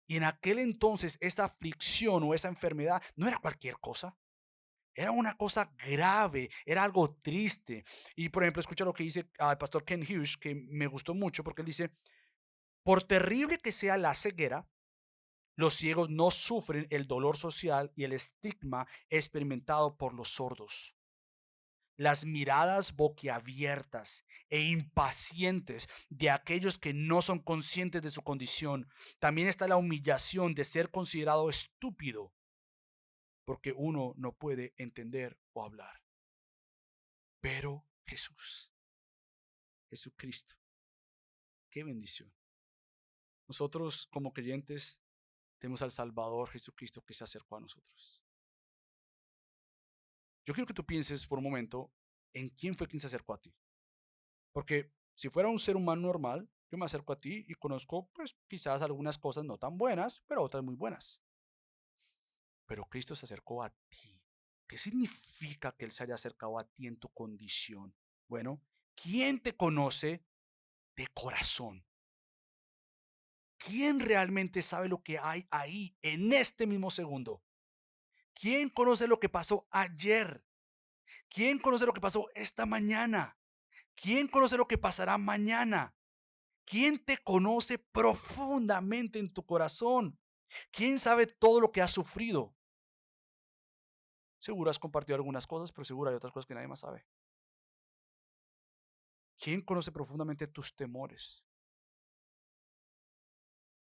B: Y en aquel entonces esa aflicción o esa enfermedad no era cualquier cosa. Era una cosa grave, era algo triste. Y por ejemplo, escucha lo que dice el pastor Ken Hughes, que me gustó mucho porque él dice, por terrible que sea la ceguera, los ciegos no sufren el dolor social y el estigma experimentado por los sordos. Las miradas boquiabiertas e impacientes de aquellos que no son conscientes de su condición. También está la humillación de ser considerado estúpido porque uno no puede entender o hablar. Pero Jesús, Jesucristo, qué bendición. Nosotros como creyentes tenemos al Salvador Jesucristo que se acercó a nosotros. Yo quiero que tú pienses por un momento en quién fue quien se acercó a ti. Porque si fuera un ser humano normal, yo me acerco a ti y conozco, pues quizás algunas cosas no tan buenas, pero otras muy buenas. Pero Cristo se acercó a ti ¿Qué significa que Él se haya acercado a ti en tu condición? Bueno, ¿quién te conoce de corazón? ¿Quién realmente sabe lo que hay ahí en este mismo segundo? ¿Quién conoce lo que pasó ayer? ¿Quién conoce lo que pasó esta mañana? ¿Quién conoce lo que pasará mañana? ¿Quién te conoce profundamente en tu corazón? ¿Quién sabe todo lo que has sufrido? Seguro has compartido algunas cosas, pero seguro hay otras cosas que nadie más sabe. ¿Quién conoce profundamente tus temores?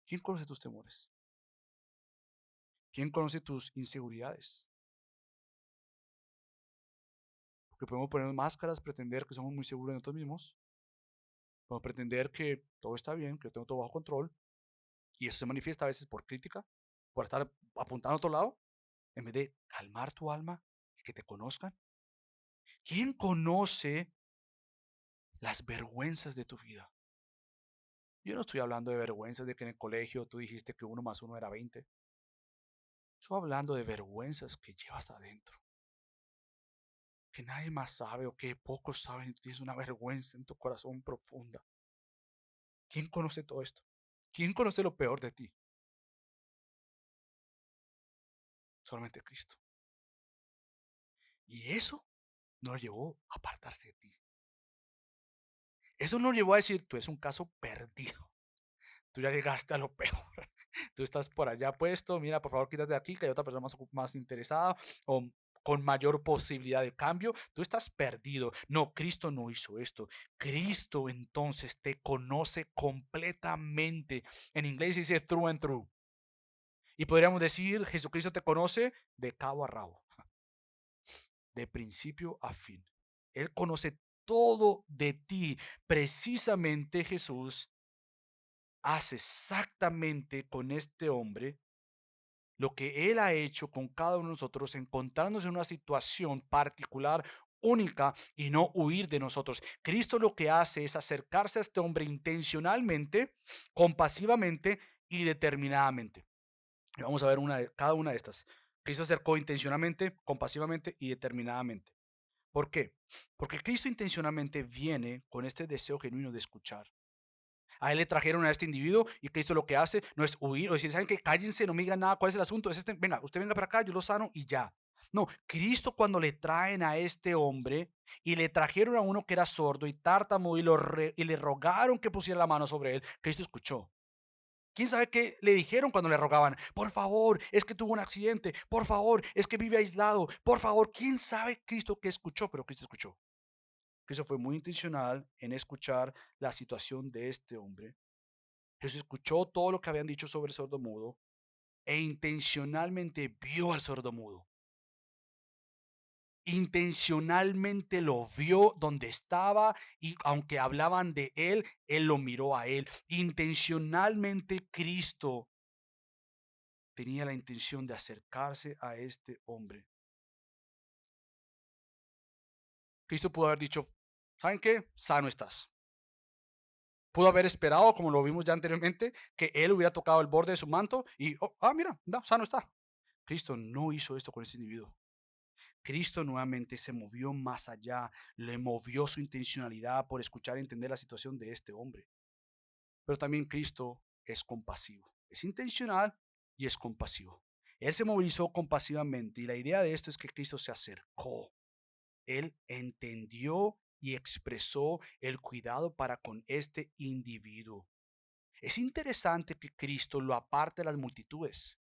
B: ¿Quién conoce tus temores? ¿Quién conoce tus inseguridades? Porque podemos poner máscaras, pretender que somos muy seguros de nosotros mismos, podemos pretender que todo está bien, que tengo todo bajo control, y eso se manifiesta a veces por crítica, por estar apuntando a otro lado, en vez de calmar tu alma y que te conozcan. ¿Quién conoce las vergüenzas de tu vida? Yo no estoy hablando de vergüenzas de que en el colegio tú dijiste que 1 más 1 era 20. Estoy hablando de vergüenzas que llevas adentro, que nadie más sabe o que pocos saben y tú tienes una vergüenza en tu corazón profunda. ¿Quién conoce todo esto? ¿Quién conoce lo peor de ti? Solamente Cristo. Y eso nos llevó a apartarse de ti. Eso nos llevó a decir, tú eres un caso perdido. Tú ya llegaste a lo peor. Tú estás por allá puesto, mira, por favor, quítate de aquí, que hay otra persona más interesada o con mayor posibilidad de cambio. Tú estás perdido. No, Cristo no hizo esto. Cristo entonces te conoce completamente. En inglés dice through and through. Y podríamos decir, Jesucristo te conoce de cabo a rabo, de principio a fin. Él conoce todo de ti. Precisamente Jesús hace exactamente con este hombre lo que Él ha hecho con cada uno de nosotros, encontrarnos en una situación particular, única, y no huir de nosotros. Cristo lo que hace es acercarse a este hombre intencionalmente, compasivamente y determinadamente. Y vamos a ver cada una de estas. Cristo se acercó intencionalmente, compasivamente y determinadamente. ¿Por qué? Porque Cristo intencionalmente viene con este deseo genuino de escuchar. A él le trajeron a este individuo y Cristo lo que hace no es huir o decir, ¿saben qué? Cállense, no me digan nada, ¿cuál es el asunto? Es este, venga, usted venga para acá, yo lo sano y ya. No, Cristo cuando le traen a este hombre y le trajeron a uno que era sordo y tártamudo y le rogaron que pusiera la mano sobre él, Cristo escuchó. ¿Quién sabe qué le dijeron cuando le rogaban? Por favor, es que tuvo un accidente. Por favor, es que vive aislado. Por favor, ¿quién sabe Cristo qué escuchó? Pero Cristo escuchó. Cristo fue muy intencional en escuchar la situación de este hombre. Jesús escuchó todo lo que habían dicho sobre el sordomudo e intencionalmente vio al sordomudo. Intencionalmente lo vio donde estaba y aunque hablaban de él, él lo miró a él. Intencionalmente Cristo tenía la intención de acercarse a este hombre. Cristo pudo haber dicho, ¿saben qué? Sano estás. Pudo haber esperado, como lo vimos ya anteriormente, que él hubiera tocado el borde de su manto y, oh, mira, no, sano está. Cristo no hizo esto con ese individuo. Cristo nuevamente se movió más allá, le movió su intencionalidad por escuchar y entender la situación de este hombre. Pero también Cristo es compasivo, es intencional y es compasivo. Él se movilizó compasivamente y la idea de esto es que Cristo se acercó. Él entendió y expresó el cuidado para con este individuo. Es interesante que Cristo lo aparte de las multitudes.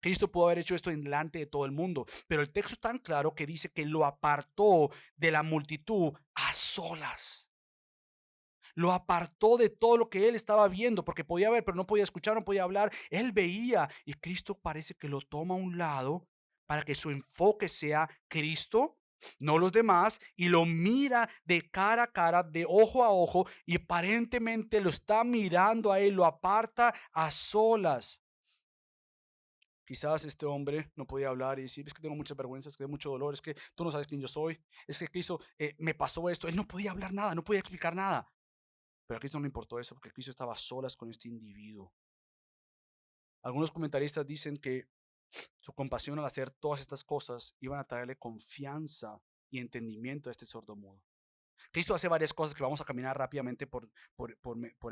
B: Cristo pudo haber hecho esto en delante de todo el mundo, pero el texto es tan claro que dice que lo apartó de la multitud a solas. Lo apartó de todo lo que él estaba viendo, porque podía ver, pero no podía escuchar, no podía hablar. Él veía y Cristo parece que lo toma a un lado para que su enfoque sea Cristo, no los demás, y lo mira de cara a cara, de ojo a ojo, y aparentemente lo está mirando a él, lo aparta a solas. Quizás este hombre no podía hablar y decir, es que tengo muchas vergüenzas, es que tengo mucho dolor, es que tú no sabes quién yo soy, es que Cristo me pasó esto. Él no podía hablar nada, no podía explicar nada. Pero a Cristo no le importó eso, porque Cristo estaba a solas con este individuo. Algunos comentaristas dicen que Su compasión al hacer todas estas cosas iban a traerle confianza y entendimiento a este sordomudo. Cristo hace varias cosas que vamos a caminar rápidamente por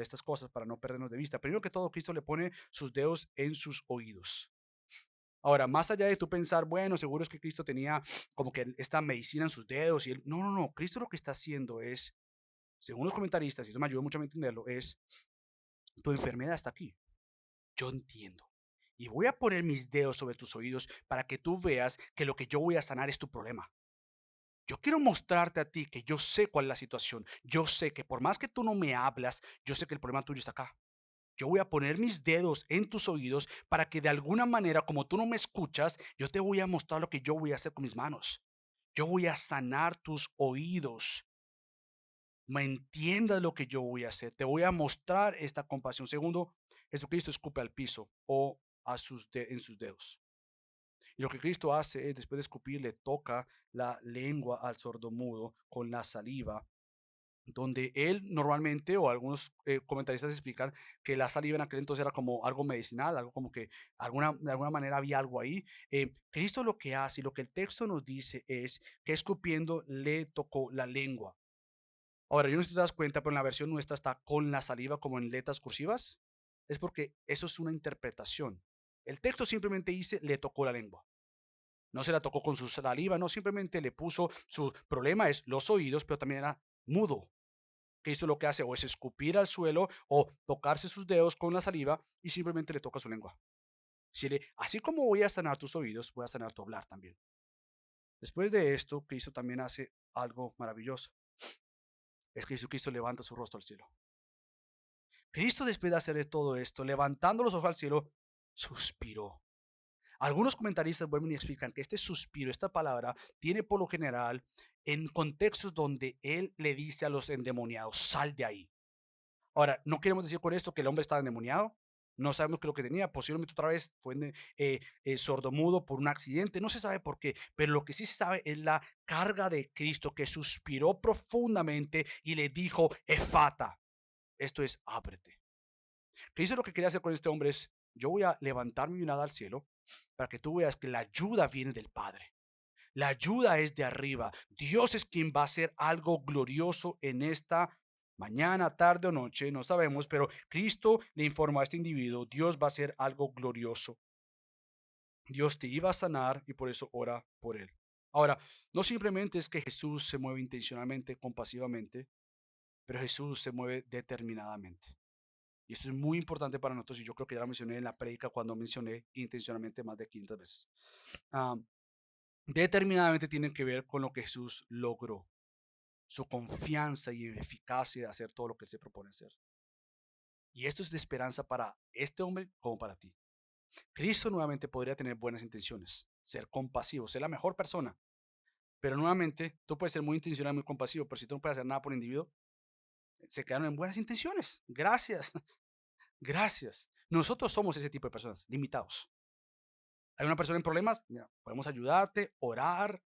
B: estas cosas para no perdernos de vista. Primero que todo, Cristo le pone sus dedos en sus oídos. Ahora, más allá de tú pensar, bueno, seguro es que Cristo tenía como que esta medicina en sus dedos y él, no, no, no, Cristo lo que está haciendo es, según los comentaristas, y eso me ayuda mucho a entenderlo, es, tu enfermedad está aquí, yo entiendo. Y voy a poner mis dedos sobre tus oídos para que tú veas que lo que yo voy a sanar es tu problema. Yo quiero mostrarte a ti que yo sé cuál es la situación. Yo sé que por más que tú no me hablas, yo sé que el problema tuyo está acá. Yo voy a poner mis dedos en tus oídos para que de alguna manera, como tú no me escuchas, yo te voy a mostrar lo que yo voy a hacer con mis manos. Yo voy a sanar tus oídos. Me entiendas lo que yo voy a hacer. Te voy a mostrar esta compasión. Segundo, Jesucristo escupe al piso o en sus dedos. Y lo que Cristo hace es, después de escupir, le toca la lengua al sordomudo con la saliva, donde él normalmente, o algunos comentaristas explican que la saliva en aquel entonces era como algo medicinal, algo como que de alguna manera había algo ahí. Cristo lo que hace y lo que el texto nos dice es que escupiendo le tocó la lengua. Ahora, yo no sé si te das cuenta, pero en la versión nuestra está con la saliva como en letras cursivas. Es porque eso es una interpretación. El texto simplemente dice le tocó la lengua. No se la tocó con su saliva, no, simplemente le puso, su problema es los oídos, pero también era mudo. Cristo lo que hace o es escupir al suelo o tocarse sus dedos con la saliva y simplemente le toca su lengua. Así como voy a sanar tus oídos, voy a sanar tu hablar también. Después de esto, Cristo también hace algo maravilloso. Es que Jesucristo levanta su rostro al cielo. Cristo, después de hacer todo esto, levantando los ojos al cielo, suspiró. Algunos comentaristas vuelven y explican que este suspiro, esta palabra, tiene por lo general en contextos donde él le dice a los endemoniados, sal de ahí. Ahora, no queremos decir con esto que el hombre estaba endemoniado. No sabemos qué es lo que tenía. Posiblemente otra vez fue sordomudo por un accidente. No se sabe por qué. Pero lo que sí se sabe es la carga de Cristo que suspiró profundamente y le dijo, Efata. Esto es, ábrete. Cristo lo que quería hacer con este hombre es, yo voy a levantar mi mirada al cielo para que tú veas que la ayuda viene del Padre. La ayuda es de arriba. Dios es quien va a hacer algo glorioso en esta mañana, tarde o noche, no sabemos, pero Cristo le informó a este individuo, Dios va a hacer algo glorioso. Dios te iba a sanar y por eso ora por él. Ahora, no simplemente es que Jesús se mueve intencionalmente, compasivamente, pero Jesús se mueve determinadamente. Y esto es muy importante para nosotros y yo creo que ya lo mencioné en la prédica cuando mencioné intencionalmente más de 500 veces. Ah, Determinadamente tiene que ver con lo que Jesús logró, su confianza y eficacia de hacer todo lo que él se propone hacer. Y esto es de esperanza para este hombre como para ti. Cristo nuevamente podría tener buenas intenciones, ser compasivo, ser la mejor persona. Pero nuevamente, tú puedes ser muy intencional, muy compasivo, pero si tú no puedes hacer nada por el individuo, se quedaron en buenas intenciones. Gracias, gracias. Nosotros somos ese tipo de personas, limitados. Hay una persona en problemas, mira, podemos ayudarte, orar,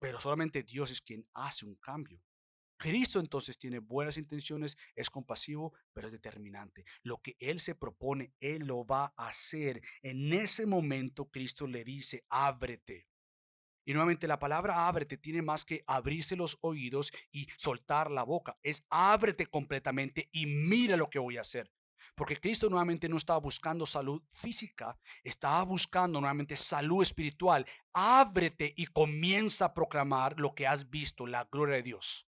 B: pero solamente Dios es quien hace un cambio. Cristo entonces tiene buenas intenciones, es compasivo, pero es determinante. Lo que Él se propone, Él lo va a hacer. En ese momento Cristo le dice, ábrete. Y nuevamente la palabra ábrete tiene más que abrirse los oídos y soltar la boca. Es ábrete completamente y mira lo que voy a hacer. Porque Cristo nuevamente no estaba buscando salud física, estaba buscando nuevamente salud espiritual. Ábrete y comienza a proclamar lo que has visto, la gloria de Dios.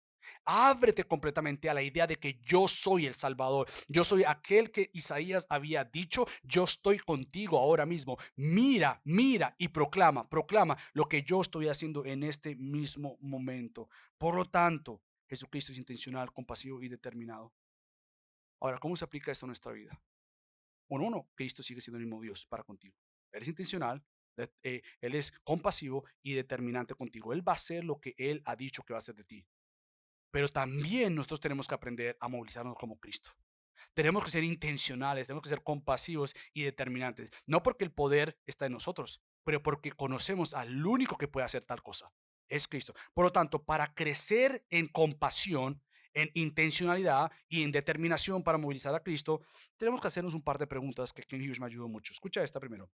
B: Ábrete completamente a la idea de que yo soy el Salvador. Yo soy aquel que Isaías había dicho. Yo estoy contigo ahora mismo. Mira, mira y proclama, proclama lo que yo estoy haciendo en este mismo momento. Por lo tanto, Jesucristo es intencional, compasivo y determinado. Ahora, ¿cómo se aplica esto a nuestra vida? Bueno, uno, Cristo sigue siendo el mismo Dios para contigo. Él es intencional, Él es compasivo y determinante contigo. Él va a hacer lo que Él ha dicho que va a hacer de ti. Pero también nosotros tenemos que aprender a movilizarnos como Cristo. Tenemos que ser intencionales, tenemos que ser compasivos y determinantes. No porque el poder está en nosotros, pero porque conocemos al único que puede hacer tal cosa. Es Cristo. Por lo tanto, para crecer en compasión, en intencionalidad y en determinación para movilizar a Cristo, tenemos que hacernos un par de preguntas que Ken Hughes me ayudó mucho. Escucha esta primero.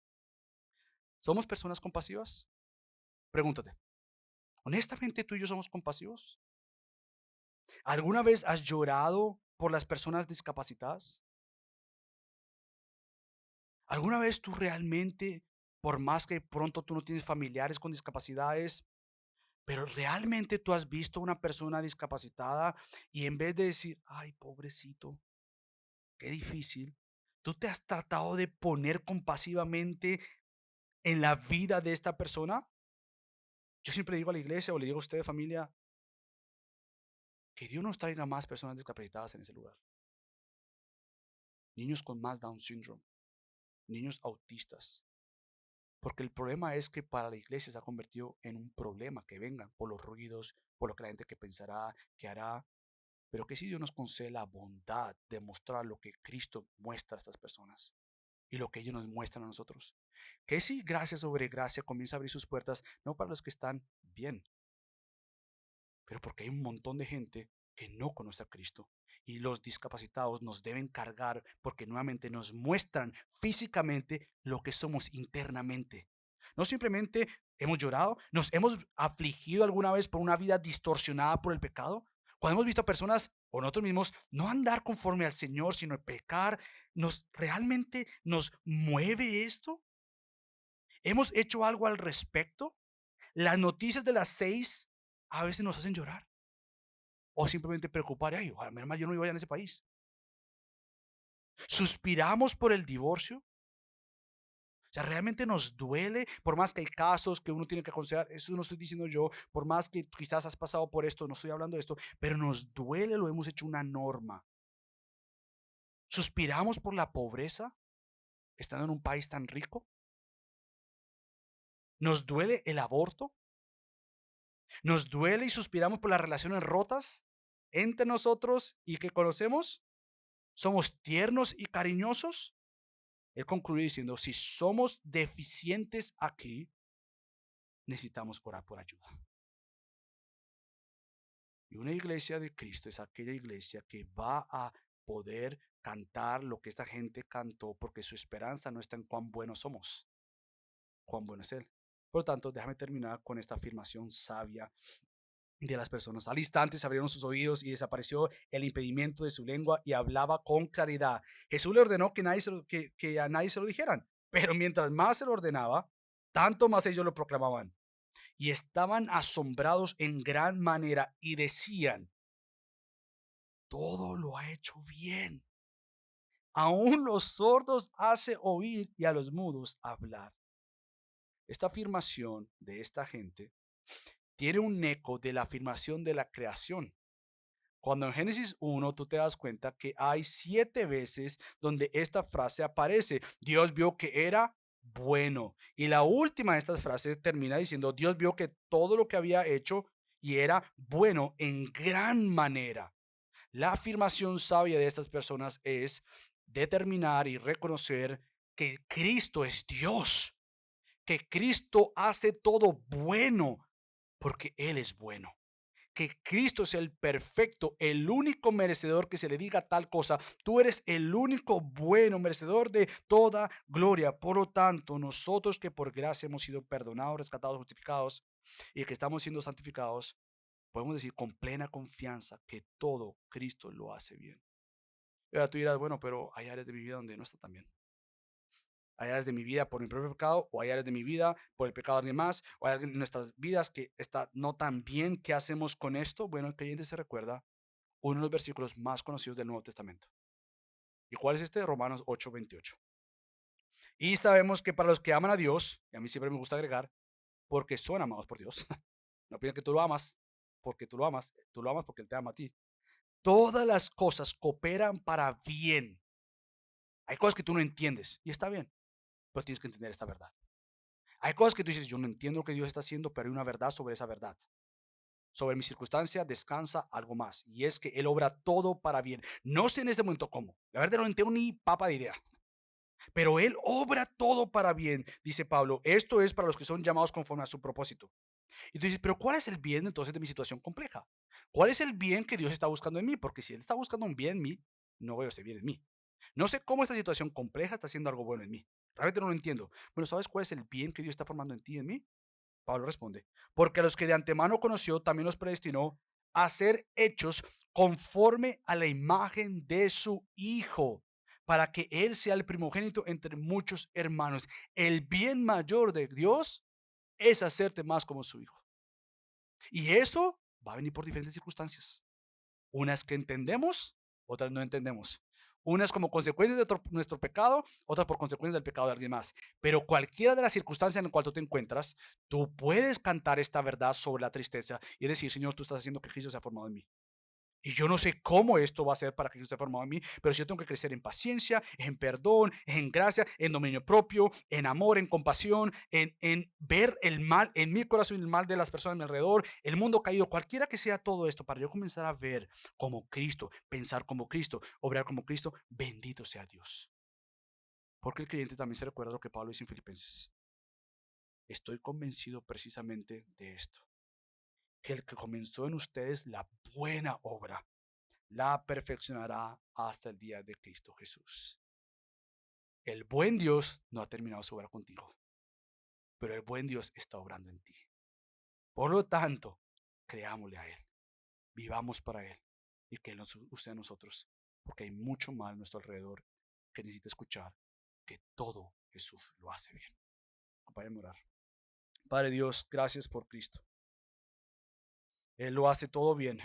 B: ¿Somos personas compasivas? Pregúntate, ¿honestamente tú y yo somos compasivos? ¿Alguna vez has llorado por las personas discapacitadas? ¿Alguna vez tú realmente, por más que pronto tú no tienes familiares con discapacidades, pero realmente tú has visto una persona discapacitada y en vez de decir, ay, pobrecito, qué difícil, tú te has tratado de poner compasivamente en la vida de esta persona? Yo siempre digo a la iglesia o le digo a usted, familia, que Dios nos traiga más personas discapacitadas en ese lugar. Niños con más Down syndrome, niños autistas. Porque el problema es que para la iglesia se ha convertido en un problema que vengan por los ruidos, por lo que la gente que pensará, que hará. Pero que si Dios nos concede la bondad de mostrar lo que Cristo muestra a estas personas y lo que ellos nos muestran a nosotros. Que si gracia sobre gracia comienza a abrir sus puertas, no para los que están bien, pero porque hay un montón de gente que no conoce a Cristo. Y los discapacitados nos deben cargar porque nuevamente nos muestran físicamente lo que somos internamente. No simplemente hemos llorado, nos hemos afligido alguna vez por una vida distorsionada por el pecado. Cuando hemos visto a personas o nosotros mismos no andar conforme al Señor, sino pecar, ¿realmente nos mueve esto? ¿Hemos hecho algo al respecto? Las noticias de las 6 a veces nos hacen llorar. O simplemente preocupar, ay, ojalá, menos mal yo no vivo allá en ese país. Suspiramos por el divorcio. O sea, realmente nos duele, por más que hay casos que uno tiene que aconsejar, eso no estoy diciendo yo, por más que quizás has pasado por esto, no estoy hablando de esto, pero nos duele, lo hemos hecho una norma. Suspiramos por la pobreza, estando en un país tan rico. Nos duele el aborto. Nos duele y suspiramos por las relaciones rotas entre nosotros y que conocemos. Somos tiernos y cariñosos. Él concluye diciendo, si somos deficientes aquí, necesitamos orar por ayuda. Y una iglesia de Cristo es aquella iglesia que va a poder cantar lo que esta gente cantó, porque su esperanza no está en cuán buenos somos, cuán bueno es Él. Por lo tanto, déjame terminar con esta afirmación sabia de las personas. Al instante se abrieron sus oídos y desapareció el impedimento de su lengua y hablaba con claridad. Jesús le ordenó que a nadie se lo dijeran, pero mientras más se lo ordenaba, tanto más ellos lo proclamaban. Y estaban asombrados en gran manera y decían, todo lo ha hecho bien. Aún los sordos hace oír y a los mudos hablar. Esta afirmación de esta gente tiene un eco de la afirmación de la creación. Cuando en Génesis 1 tú te das cuenta que hay 7 veces donde esta frase aparece. Dios vio que era bueno. Y la última de estas frases termina diciendo, Dios vio que todo lo que había hecho y era bueno en gran manera. La afirmación sabia de estas personas es determinar y reconocer que Cristo es Dios, que Cristo hace todo bueno porque Él es bueno, que Cristo es el perfecto, el único merecedor que se le diga tal cosa. Tú eres el único bueno, merecedor de toda gloria. Por lo tanto, nosotros que por gracia hemos sido perdonados, rescatados, justificados y que estamos siendo santificados, podemos decir con plena confianza que todo Cristo lo hace bien. Y ahora tú dirás, bueno, pero hay áreas de mi vida donde no está tan bien. Hay áreas de mi vida por mi propio pecado, o hay áreas de mi vida por el pecado de alguien más, o hay áreas en nuestras vidas que está no tan bien. ¿Qué hacemos con esto? Bueno, el creyente se recuerda uno de los versículos más conocidos del Nuevo Testamento. ¿Y cuál es este? Romanos 8:28. Y sabemos que para los que aman a Dios, y a mí siempre me gusta agregar, porque son amados por Dios. No pienses que tú lo amas porque tú lo amas porque Él te ama a ti. Todas las cosas cooperan para bien. Hay cosas que tú no entiendes y está bien, pero tienes que entender esta verdad. Hay cosas que tú dices, yo no entiendo lo que Dios está haciendo, pero hay una verdad sobre esa verdad. Sobre mi circunstancia descansa algo más, y es que Él obra todo para bien. No sé en este momento cómo. La verdad no tengo ni papa de idea. Pero Él obra todo para bien, dice Pablo. Esto es para los que son llamados conforme a su propósito. Y tú dices, pero ¿cuál es el bien entonces de mi situación compleja? ¿Cuál es el bien que Dios está buscando en mí? Porque si Él está buscando un bien en mí, no veo ese bien en mí. No sé cómo esta situación compleja está haciendo algo bueno en mí. Realmente no lo entiendo. Bueno, ¿sabes cuál es el bien que Dios está formando en ti y en mí? Pablo responde, porque a los que de antemano conoció, también los predestinó a ser hechos conforme a la imagen de su Hijo, para que Él sea el primogénito entre muchos hermanos. El bien mayor de Dios es hacerte más como su Hijo. Y eso va a venir por diferentes circunstancias. Unas que entendemos, otras no entendemos. Unas como consecuencias de nuestro pecado, otras por consecuencias del pecado de alguien más. Pero cualquiera de las circunstancias en las cuales tú te encuentras, tú puedes cantar esta verdad sobre la tristeza y decir, Señor, tú estás haciendo que Cristo sea formado en mí. Y yo no sé cómo esto va a ser para que Cristo esté formado en mí, pero si yo tengo que crecer en paciencia, en perdón, en gracia, en dominio propio, en amor, en compasión, en ver el mal en mi corazón y el mal de las personas a mi alrededor, el mundo caído, cualquiera que sea todo esto, para yo comenzar a ver como Cristo, pensar como Cristo, obrar como Cristo, bendito sea Dios. Porque el creyente también se recuerda lo que Pablo dice en Filipenses. Estoy convencido precisamente de esto, que el que comenzó en ustedes la buena obra la perfeccionará hasta el día de Cristo Jesús. El buen Dios no ha terminado su obra contigo, pero el buen Dios está obrando en ti. Por lo tanto, creámosle a Él, vivamos para Él y que Él nos use a nosotros, porque hay mucho mal a nuestro alrededor que necesita escuchar que todo Jesús lo hace bien. Acompáñame a orar. Padre Dios, gracias por Cristo. Él lo hace todo bien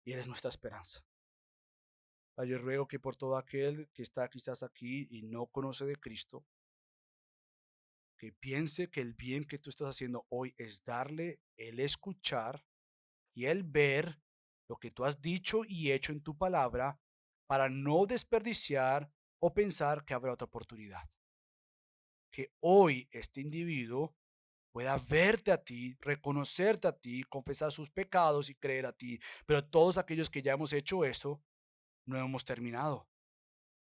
B: y Él es nuestra esperanza. Padre, yo ruego que por todo aquel que está quizás aquí y no conoce de Cristo, que piense que el bien que tú estás haciendo hoy es darle el escuchar y el ver lo que tú has dicho y hecho en tu palabra para no desperdiciar o pensar que habrá otra oportunidad. Que hoy este individuo pueda verte a ti, reconocerte a ti, confesar sus pecados y creer a ti. Pero todos aquellos que ya hemos hecho eso, no hemos terminado.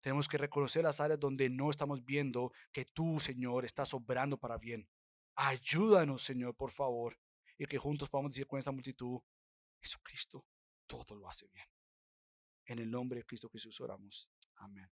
B: Tenemos que reconocer las áreas donde no estamos viendo que tú, Señor, estás obrando para bien. Ayúdanos, Señor, por favor, y que juntos podamos decir con esta multitud, Jesucristo, todo lo hace bien. En el nombre de Cristo Jesús oramos. Amén.